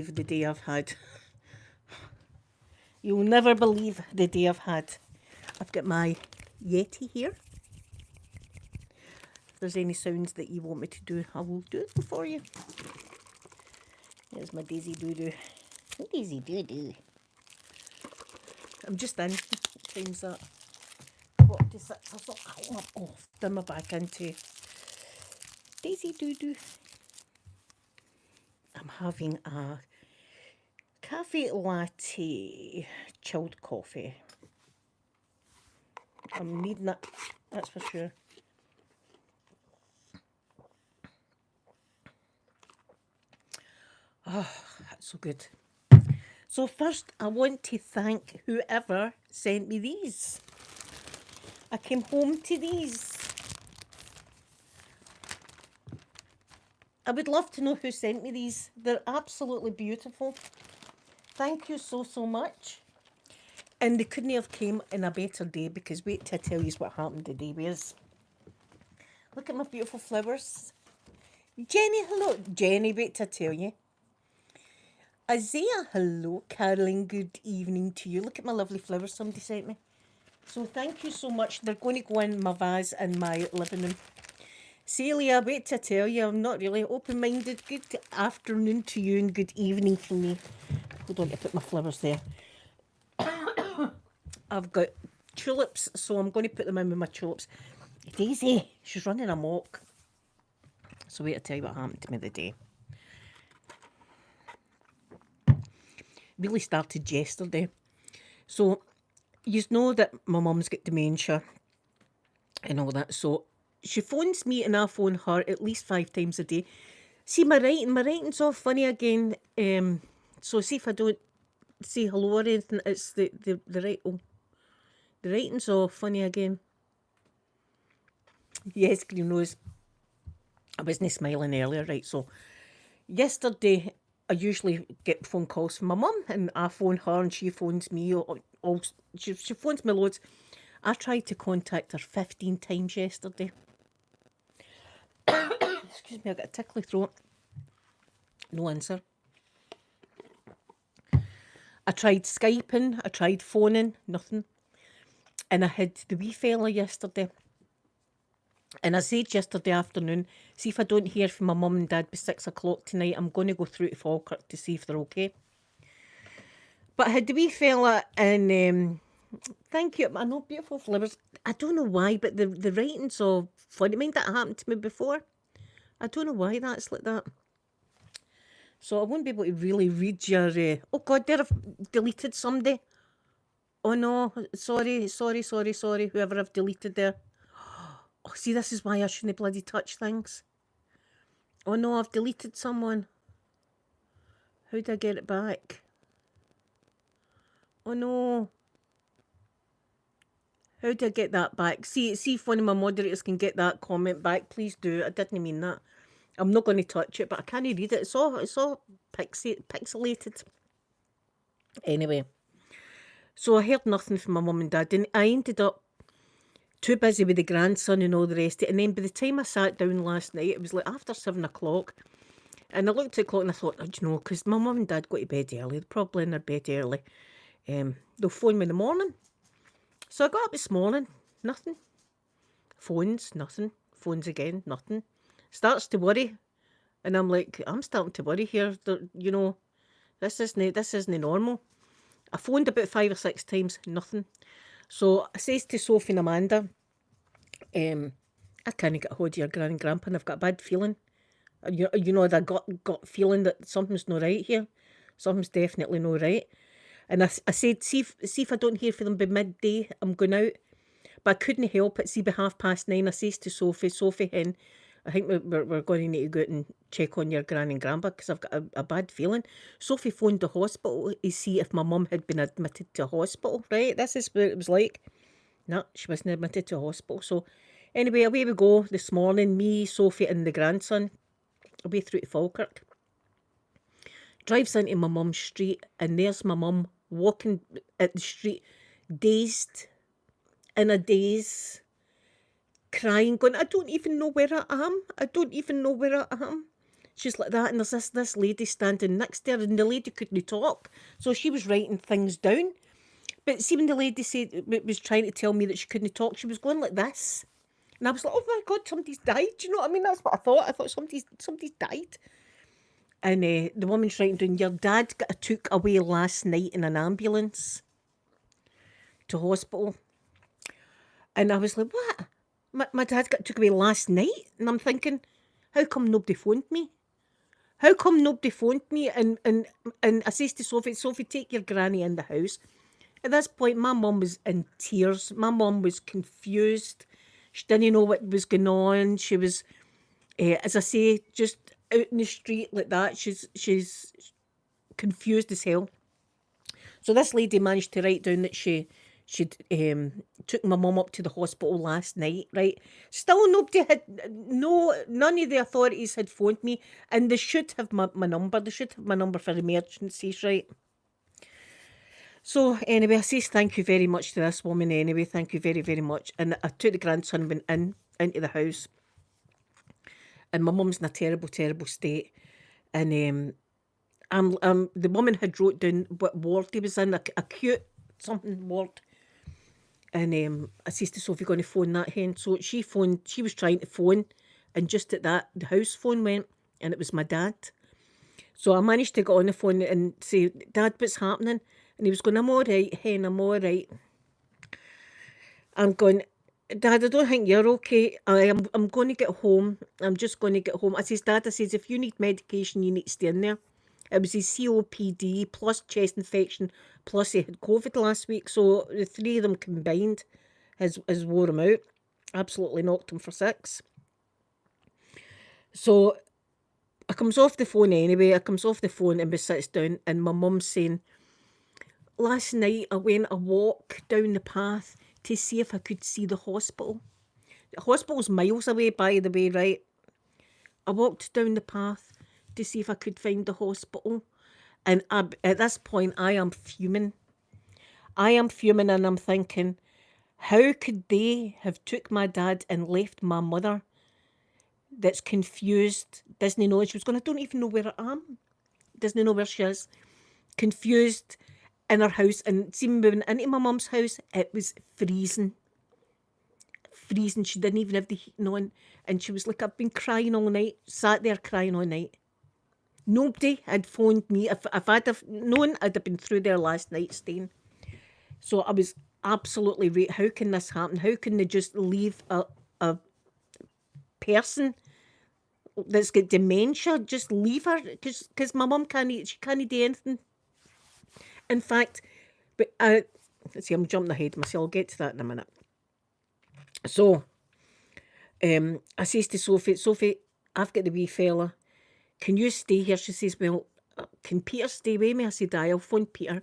The day I've had. You'll never believe the day I've had. I've got my Yeti here. If there's any sounds that you want me to do, I will do them for you. There's my Daisy Doo-Doo. Daisy Doo-Doo. I'm just in. What time's that? 46. I thought, oh, done my back into Daisy Doo-Doo. I'm having a cafe latte, chilled coffee. I'm needing that, that's for sure. Oh, that's so good. So first, I want to thank whoever sent me these. I came home to these. I would love to know who sent me these. They're absolutely beautiful. Thank you so, so much. And they couldn't have came in a better day, because wait till I tell you what happened today. Look at my beautiful flowers. Jenny, hello. Jenny, wait till I tell you. Isaiah, hello. Caroline, good evening to you. Look at my lovely flowers somebody sent me. So thank you so much. They're going to go in my vase in my living room. Celia, wait to tell you, I'm not really open-minded. Good afternoon to you and good evening from me. Hold on to put my flowers there. I've got tulips, so I'm going to put them in with my tulips. Daisy, she's running amok. So wait to tell you what happened to me today. Really started yesterday. So, you know that my mum's got dementia and all that, so she phones me and I phone her at least 5 times a day. See, my writing's all funny again. So see if I don't say hello or anything, it's the writing's all funny again. Yes, green nose. I wasn't smiling earlier, right? So yesterday I usually get phone calls from my mum and I phone her and she phones me. She phones me loads. I tried to contact her 15 times yesterday. Excuse me, I got a tickly throat. No answer. I tried Skyping, I tried phoning, nothing. And I had the wee fella yesterday. And I said yesterday afternoon, see if I don't hear from my mum and dad by 6 o'clock tonight, I'm going to go through to Falkirk to see if they're okay. But I had the wee fella and thank you, I know, beautiful flowers. I don't know why, but the writing's all funny. Mind that happened to me before. I don't know why that's like that. So I won't be able to really read your... oh God, there I've deleted somebody. Oh no, sorry, whoever I've deleted there. Oh, see, this is why I shouldn't bloody touch things. Oh no, I've deleted someone. How do I get it back? Oh no. How do I get that back? See if one of my moderators can get that comment back. Please do. I didn't mean that. I'm not going to touch it, but I can't read it. It's all pixelated. Anyway. So I heard nothing from my mum and dad, and I ended up too busy with the grandson and all the rest of it. And then by the time I sat down last night, it was like after 7 o'clock. And I looked at the clock and I thought, oh, do you know, because my mum and dad go to bed early. They're probably in their bed early. They'll phone me in the morning. So I got up this morning, nothing. Phones, nothing. Phones again, nothing. Starts to worry. And I'm like, I'm starting to worry here. You know, this isn't normal. I phoned about 5 or 6 times, nothing. So I says to Sophie and Amanda, I can't get a hold of your gran and grandpa and I've got a bad feeling. You know, that got feeling that something's not right here. Something's definitely not right. And I said, see if I don't hear from them by midday, I'm going out. But I couldn't help it. See, by 9:30, I says to Sophie, hen, I think we're going to need to go out and check on your gran and grandpa because I've got a bad feeling. Sophie phoned the hospital to see if my mum had been admitted to a hospital, right? This is what it was like. No, she wasn't admitted to a hospital. So anyway, away we go this morning, me, Sophie and the grandson, away through to Falkirk. Drives into my mum's street and there's my mum walking at the street, dazed, in a daze, crying, going, I don't even know where I am. She's like that, and there's this lady standing next to her, and the lady couldn't talk, so she was writing things down. But see, when the lady said was trying to tell me that she couldn't talk, she was going like this, and I was like, "Oh my God, somebody's died." Do you know what I mean? That's what I thought. I thought somebody's died. And the woman's writing down, "Your dad got took away last night in an ambulance to hospital." And I was like, "What? My dad got took away last night?" And I'm thinking, how come nobody phoned me? How come nobody phoned me? And I says to Sophie, "Sophie, take your granny in the house." At this point, my mum was in tears. My mum was confused. She didn't know what was going on. She was, as I say, just out in the street like that. She's confused as hell. So this lady managed to write down that she'd took my mum up to the hospital last night, right? Still nobody had, none of the authorities had phoned me, and they should have my number. They should have my number for emergencies, right? So anyway, I says thank you very much to this woman anyway. Thank you very, very much. And I took the grandson, went into the house, and my mum's in a terrible, terrible state. And the woman had wrote down what ward he was in, acute something ward. And I says to Sophie, going to phone that hen. So she phoned, she was trying to phone, and just at that, the house phone went, and it was my dad. So I managed to get on the phone and say, "Dad, what's happening?" And he was going, "I'm all right, hen, I'm all right." I'm going, "Dad, I don't think you're okay. I'm going to get home. I'm just going to get home." I says, "Dad," I says, "if you need medication, you need to stay in there." It was his COPD plus chest infection, plus he had COVID last week. So the three of them combined has wore him out. Absolutely knocked him for six. So I comes off the phone anyway. I comes off the phone and we sits down, and my mum's saying, "Last night I went a walk down the path to see if I could see the hospital." The hospital's miles away, by the way, right? I walked down the path to see if I could find the hospital. And at this point, I am fuming. I am fuming, and I'm thinking, how could they have took my dad and left my mother that's confused, doesn't know, she was going, "I don't even know where I am." Doesn't know where she is. Confused in her house. And see, moving into my mum's house, it was freezing. Freezing. She didn't even have the heating on. And she was like, "I've been crying all night." Sat there crying all night. Nobody had phoned me. If I'd have known, I'd have been through there last night staying. So I was absolutely right. How can this happen? How can they just leave a person that's got dementia, just leave her? Because my mum she can't do anything. In fact, but let's see, I'm jumping ahead of myself. I'll get to that in a minute. So I says to Sophie, "Sophie, I've got the wee fella. Can you stay here?" She says, "Well, can Peter stay with me?" I said, "Aye, I'll phone Peter."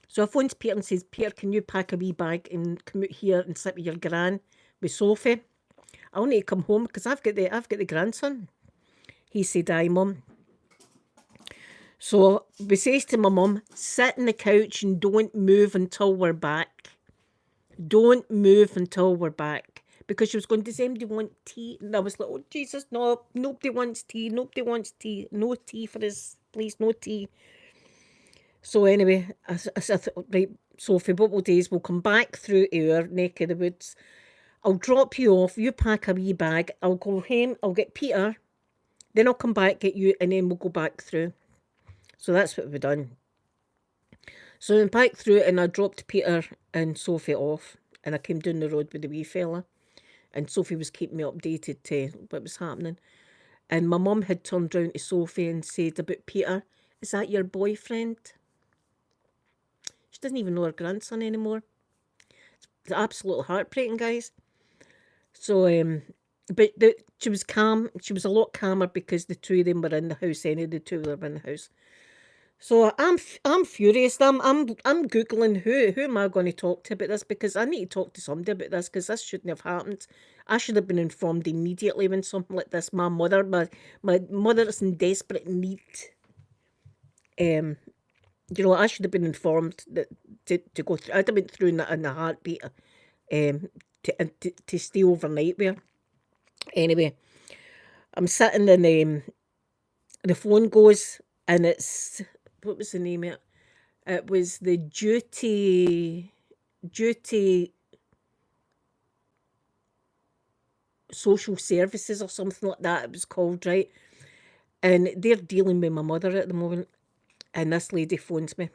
So I phones Peter and says, "Peter, can you pack a wee bag and come out here and sit with your gran with Sophie? I'll need to come home because I've got the grandson." He said, "Aye, mum." So we says to my mum, "Sit on the couch and don't move until we're back. Don't move until we're back." Because she was going, "Does anybody want tea?" And I was like, "Oh, Jesus, no, nobody wants tea. Nobody wants tea. No tea for us, please, no tea." So anyway, I thought, right, Sophie, what we'll do is we'll come back through our neck of the woods. I'll drop you off, you pack a wee bag, I'll go home, I'll get Peter, then I'll come back, get you, and then we'll go back through. So that's what we've done. So I went back through and I dropped Peter and Sophie off, and I came down the road with the wee fella, and Sophie was keeping me updated to what was happening. And my mum had turned round to Sophie and said about Peter, "Is that your boyfriend?" She doesn't even know her grandson anymore. It's absolutely heartbreaking, guys. So, but she was calm. She was a lot calmer because the two of them were in the house anyway. The two of them were in the house. So I'm furious. I'm googling who am I going to talk to about this, because I need to talk to somebody about this, because this shouldn't have happened. I should have been informed immediately when something like this. My mother is in desperate need. I should have been informed that to go through. I'd have been through in a heartbeat. To stay overnight with her. Anyway, I'm sitting in The phone goes, and it's, what was the name of it? It was the duty social services or something like that. It was called, right? And they're dealing with my mother at the moment. And this lady phones me.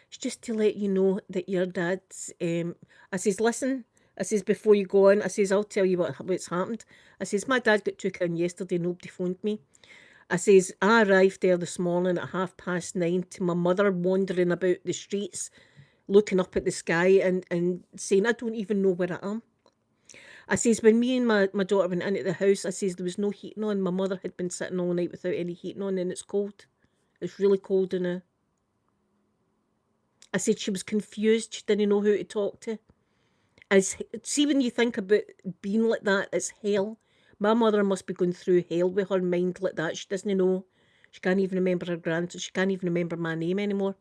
It's just to let you know that your dad's. I says, listen. I says, before you go on, I says, I'll tell you what's happened. I says, my dad got took in yesterday. Nobody phoned me. I says, I arrived there this morning at 9:30 to my mother wandering about the streets, looking up at the sky and saying, I don't even know where I am. I says, when me and my daughter went into the house, I says, there was no heating on. My mother had been sitting all night without any heating on, and it's cold. It's really cold in there. I said she was confused. She didn't know who to talk to. See, when you think about being like that, it's hell. My mother must be going through hell with her mind like that. She doesn't know. She can't even remember her grandson. She can't even remember my name anymore.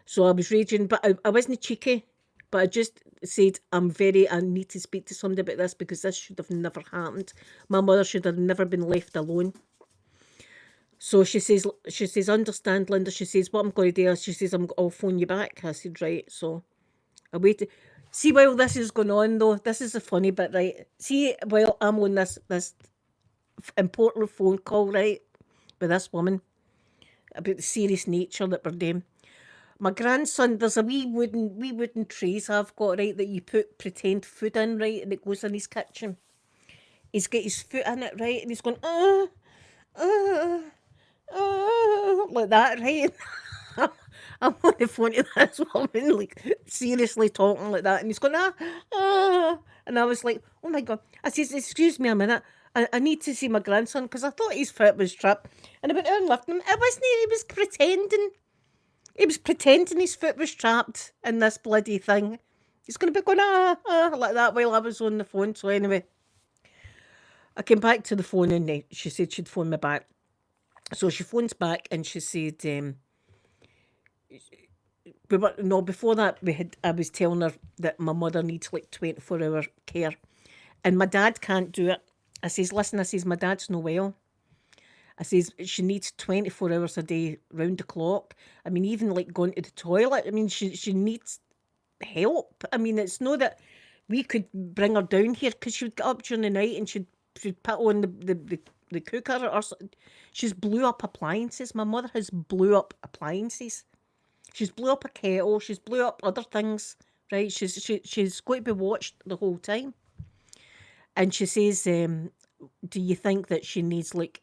So I was raging, but I wasn't cheeky. But I just said, I need to speak to somebody about this because this should have never happened. My mother should have never been left alone. So she says, understand, Linda. She says, what I'm going to do, she says, I'll phone you back. I said, right. So I waited. See, while this is going on, though, this is the funny bit, right? See, while I'm on this important phone call, right, with this woman about the serious nature that we're doing. My grandson, there's a wee wooden trays I've got, right, that you put pretend food in, right, and it goes in his kitchen. He's got his foot in it, right, and he's going, uh, like that, right? I'm on the phone to this woman, like seriously talking like that, and he's going, and I was like, oh my god. I says, excuse me a minute, I need to see my grandson because I thought his foot was trapped, and I went out and left him. It wasn't. He was pretending. He was pretending his foot was trapped in this bloody thing. He's going to be going like that while I was on the phone. So anyway, I came back to the phone and she said she'd phone me back. So she phones back and she said, no, before that I was telling her that my mother needs like 24-hour care, and my dad can't do it. I says, listen, I says, my dad's no well. I says she needs 24 hours a day, round the clock. I mean, even like going to the toilet. I mean, she needs help. I mean, it's no that we could bring her down here because she would get up during the night and she'd put on the cooker or something. She's blew up appliances. My mother has blew up appliances. She's blew up a kettle. She's blew up other things. Right? She's going to be watched the whole time. And she says, "Do you think that she needs like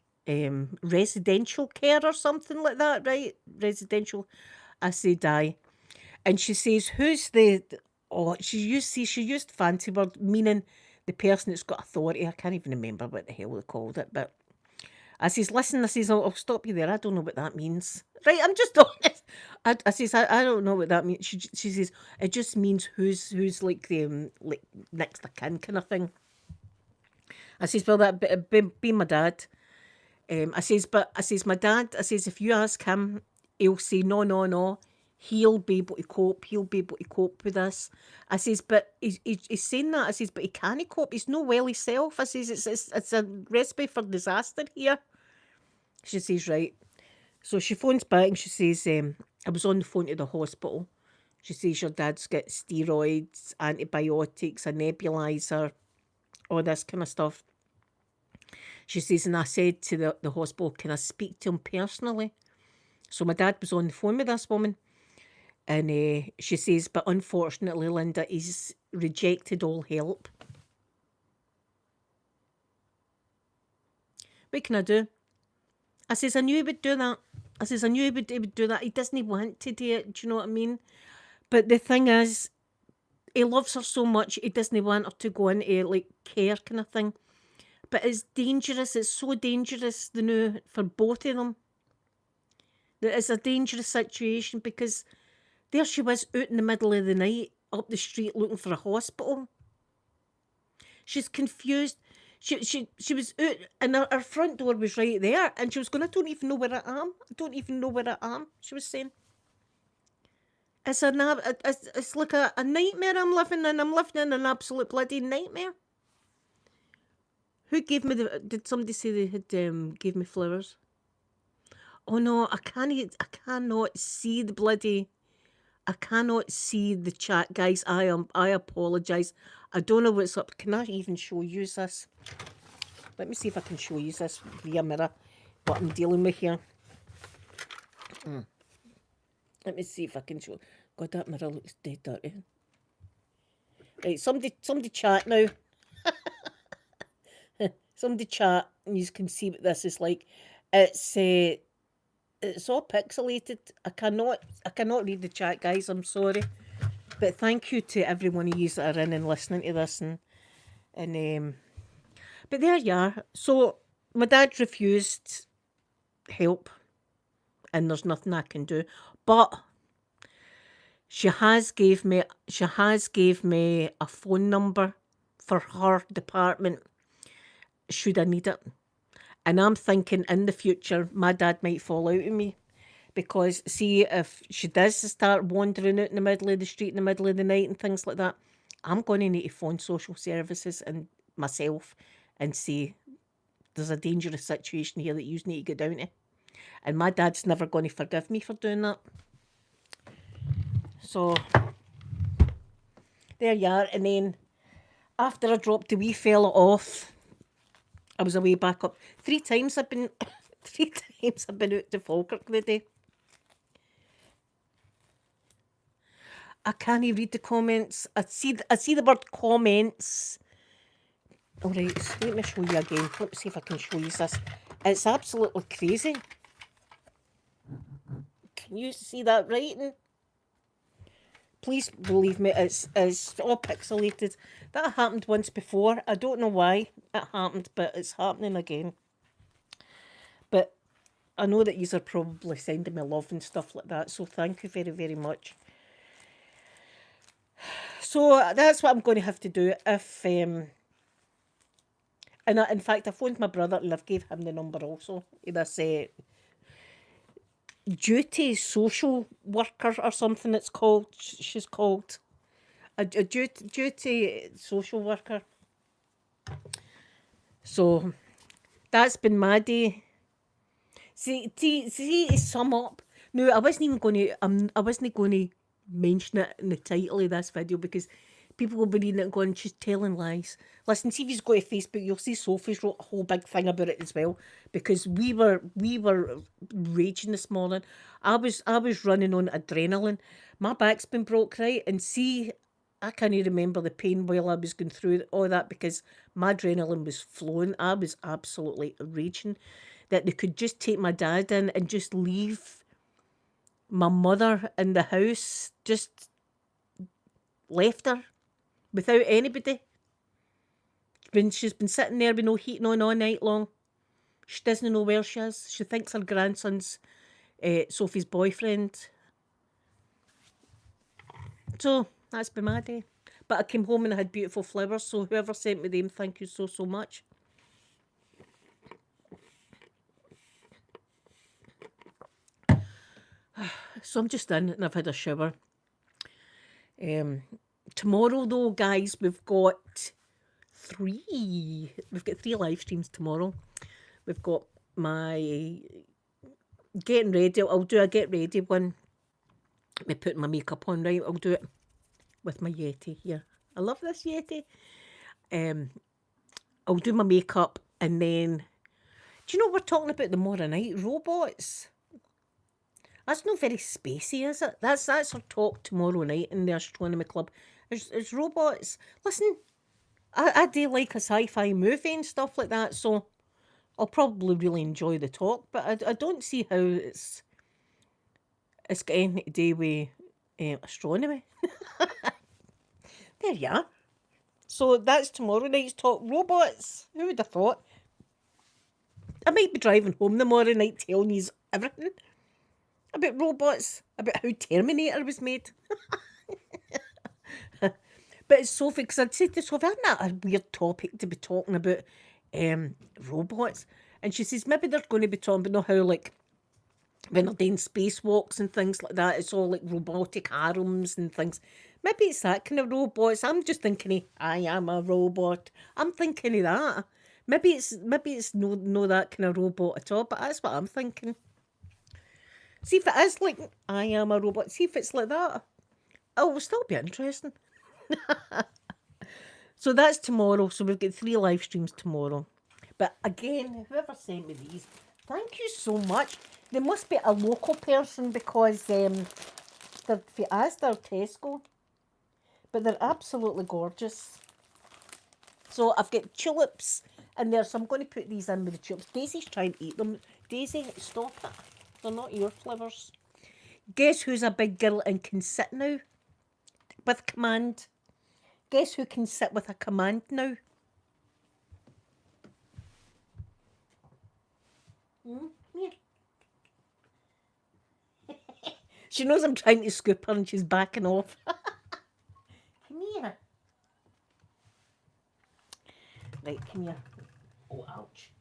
residential care or something like that? Right? Residential." I said, "Aye." And she says, "Who's the?" Oh, she used fancy word meaning the person that's got authority. I can't even remember what the hell they called it, but I says, listen, I says, I'll stop you there. I don't know what that means. Right, I'm just honest. I says, I don't know what that means. She says, it just means who's like the like next of kin kind of thing. I says, well, that be my dad. I says, my dad, I says, if you ask him, he'll say, no, no, no. He'll be able to cope. He'll be able to cope with this. I says, but he's saying that. I says, but he can't cope. He's no well himself. I says, it's a recipe for disaster here. She says, right. So she phones back and she says, I was on the phone to the hospital. She says, your dad's got steroids, antibiotics, a nebulizer, all this kind of stuff. She says, and I said to the hospital, can I speak to him personally? So my dad was on the phone with this woman. And she says, but unfortunately, Linda, he's rejected all help. What can I do? I says, I knew he would do that. I says, I knew he would do that. He doesn't want to do it. Do you know what I mean? But the thing is, he loves her so much, he doesn't want her to go into like care kind of thing. But it's dangerous. It's so dangerous, for both of them. That it's a dangerous situation because there she was out in the middle of the night up the street looking for a hospital. She's confused. She was out and her front door was right there and she was going, I don't even know where I am. I don't even know where I am, she was saying. It's like a nightmare I'm living in. I'm living in an absolute bloody nightmare. Who gave me the? Did somebody say they had gave me flowers? Oh no, I can't. I cannot see the bloody. I cannot see the chat, guys. I apologize. I don't know what's up. Can I even show you this? Let me see if I can show you this via mirror. What I'm dealing with here. Let me see if I can show. God, that mirror looks dead dirty. Right, somebody chat now. Somebody chat, and you can see what this is like. It's all pixelated. I cannot read the chat, guys. I'm sorry, but thank you to every one of you that are in and listening to this, and but there you are. So my dad refused help, and there's nothing I can do. But she has gave me a phone number for her department should I need it. And I'm thinking in the future my dad might fall out with me. Because see, if she does start wandering out in the middle of the street in the middle of the night and things like that, I'm going to need to phone social services and myself and say there's a dangerous situation here that you need to go down to. And my dad's never going to forgive me for doing that. So there you are. And then after I dropped the wee fella off, I was away back up. 3 times I've been 3 times I've been out to Falkirk the day. I can't read the comments. I see the word comments. All right, let me show you again. Let me see if I can show you this. It's absolutely crazy. Can you see that writing? Please believe me, it's all pixelated. That happened once before. I don't know why it happened, but it's happening again. But I know that you are probably sending me love and stuff like that, so thank you very, very much. So that's what I'm going to have to do if... in fact, I phoned my brother and I've gave him the number also. This duty social worker or something it's called. She's called a duty social worker. So that's been my day. See to sum up. No, I wasn't going to mention it in the title of this video because people will be reading it and going, she's telling lies. Listen, see if you go to Facebook, you'll see Sophie's wrote a whole big thing about it as well. Because we were raging this morning. I was running on adrenaline. My back's been broke, right? And see, I can't even remember the pain while I was going through all that because my adrenaline was flowing. I was absolutely raging that they could just take my dad in and just leave my mother in the house, just left her without anybody. She's been sitting there with no heating on all night long. She doesn't know where she is. She thinks her grandson's Sophie's boyfriend. So that's been my day. But I came home and I had beautiful flowers, so whoever sent me them, thank you so, so much. So I'm just in and I've had a shower. Tomorrow though, guys, we've got 3 live streams tomorrow. We've got my getting ready. I'll do a get ready one. Me putting my makeup on, right? I'll do it with my Yeti here. I love this Yeti. I'll do my makeup and then... Do you know what we're talking about tomorrow night? Robots. That's not very spacey, is it? That's our talk tomorrow night in the Astronomy Club. It's robots. Listen, I do like a sci-fi movie and stuff like that, so I'll probably really enjoy the talk, but I don't see how it's got anything to do with astronomy. There you are. So that's tomorrow night's talk. Robots. Who would have thought? I might be driving home tomorrow night telling you everything about robots, about how Terminator was made. But it's Sophie, because I'd said to Sophie, isn't that a weird topic to be talking about robots? And she says, maybe they're going to be talking about how, like, when they're doing spacewalks and things like that, it's all like robotic arms and things. Maybe it's that kind of robots. I'm just thinking of, I am a robot. I'm thinking of that. Maybe it's no that kind of robot at all, but that's what I'm thinking. See if it is like I am a robot. See if it's like that. Oh, it'll still be interesting. So that's tomorrow. So we've got 3 live streams tomorrow. But again, whoever sent me these, thank you so much. They must be a local person because they're for Asda or Tesco. But they're absolutely gorgeous. So I've got tulips in there, so I'm going to put these in with the tulips. Daisy's trying to eat them. Daisy, stop it. They're not your flowers. Guess who's a big girl and can sit now? With command. Guess who can sit with a command now? Yeah. She knows I'm trying to scoop her and she's backing off. Come here. Right, come here. Oh, ouch.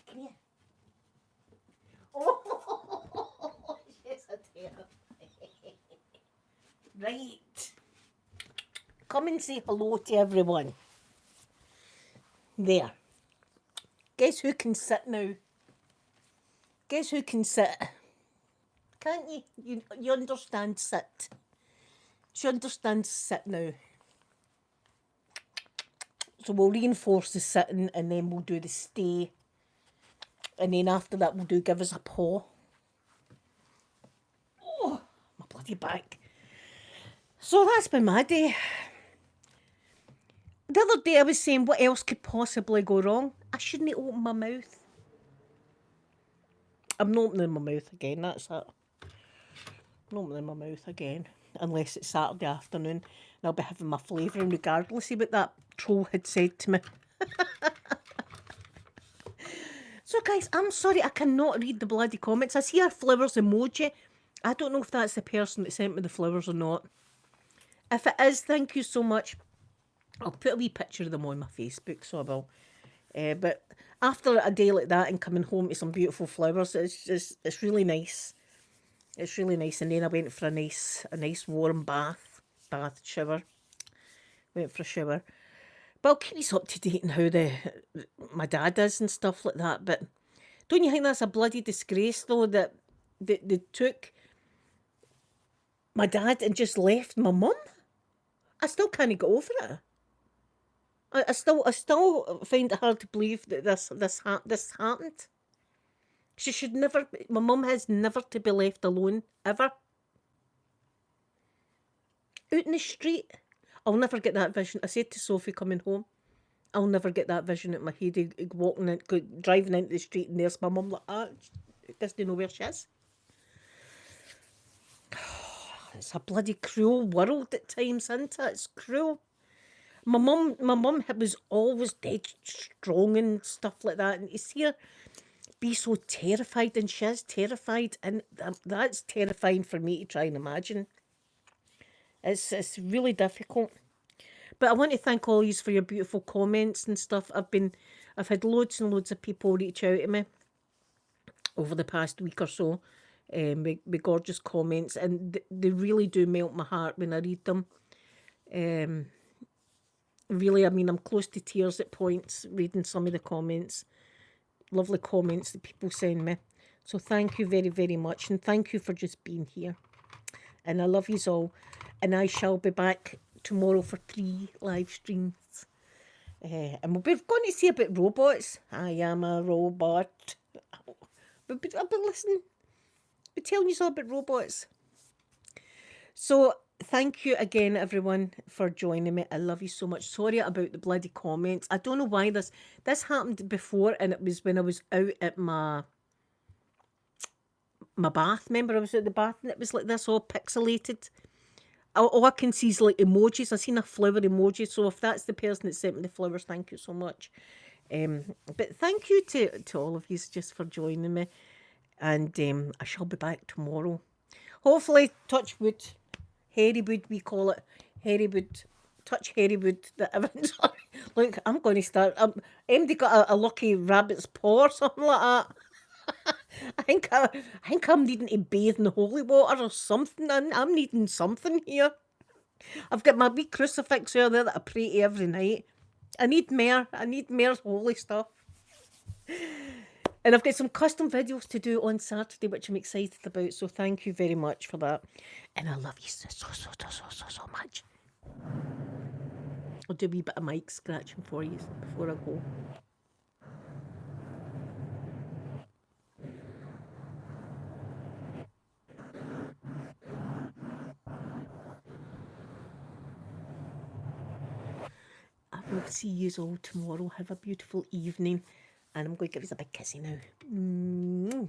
Come here. Oh, she's a terror. Right. Come and say hello to everyone. There. Guess who can sit now? Guess who can sit? Can't you? You understand sit. She understands sit now. So we'll reinforce the sitting and then we'll do the stay. And then after that we'll do give us a paw. Oh, my bloody back. So that's been my day. The other day I was saying what else could possibly go wrong. I shouldn't open my mouth. I'm not opening my mouth again, that's it. I'm not opening my mouth again. Unless it's Saturday afternoon and I'll be having my flavouring regardless of what that troll had said to me. So guys, I'm sorry I cannot read the bloody comments. I see a flowers emoji. I don't know if that's the person that sent me the flowers or not. If it is, thank you so much. I'll put a wee picture of them on my Facebook, so I will. But after a day like that and coming home to some beautiful flowers, it's really nice. It's really nice. And then I went for a nice warm bath shower. Went for a shower. But I'll keep you up to date on how my dad is and stuff like that. But don't you think that's a bloody disgrace though that they took my dad and just left my mum? I still can't get over it. I still find it hard to believe that this happened. She should never. My mum has never to be left alone ever. Out in the street, I'll never get that vision. I said to Sophie coming home, I'll never get that vision at my head. Driving into the street and there's my mum like that. Doesn't know where she is. It's a bloody cruel world at times, isn't it? It's cruel. My mum was always dead strong and stuff like that, and to see her be so terrified, and she is terrified, and that's terrifying for me to try and imagine. It's really difficult. But I want to thank all of you for your beautiful comments and stuff. I've had loads and loads of people reach out to me over the past week or so, with gorgeous comments, and they really do melt my heart when I read them. Really, I mean, I'm close to tears at points reading some of the comments. Lovely comments that people send me. So thank you very, very much. And thank you for just being here. And I love yous all. And I shall be back tomorrow for 3 live streams. And we'll be going to see about robots. I am a robot. I've been listening. I've been telling you all about robots. So thank you again, everyone, for joining me. I love you so much. Sorry about the bloody comments. I don't know why this happened before, and it was when I was out at my bath. Remember, I was at the bath and it was like this, all pixelated. All I can see is like emojis. I seen a flower emoji. So if that's the person that sent me the flowers, thank you so much. But thank you to all of you just for joining me. And I shall be back tomorrow. Hopefully, touch wood. Hairy wood, we call it. Hairy wood. Touch hairy wood. Look, I'm going to start. MD got a lucky rabbit's paw or something like that. I think I'm needing to bathe in the holy water or something. I'm needing something here. I've got my wee crucifix there that I pray to every night. I need more. I need more holy stuff. And I've got some custom videos to do on Saturday, which I'm excited about. So thank you very much for that. And I love you so much. I'll do a wee bit of mic scratching for you before I go. I will see you all tomorrow. Have a beautiful evening. And I'm going to give you a big kissy now.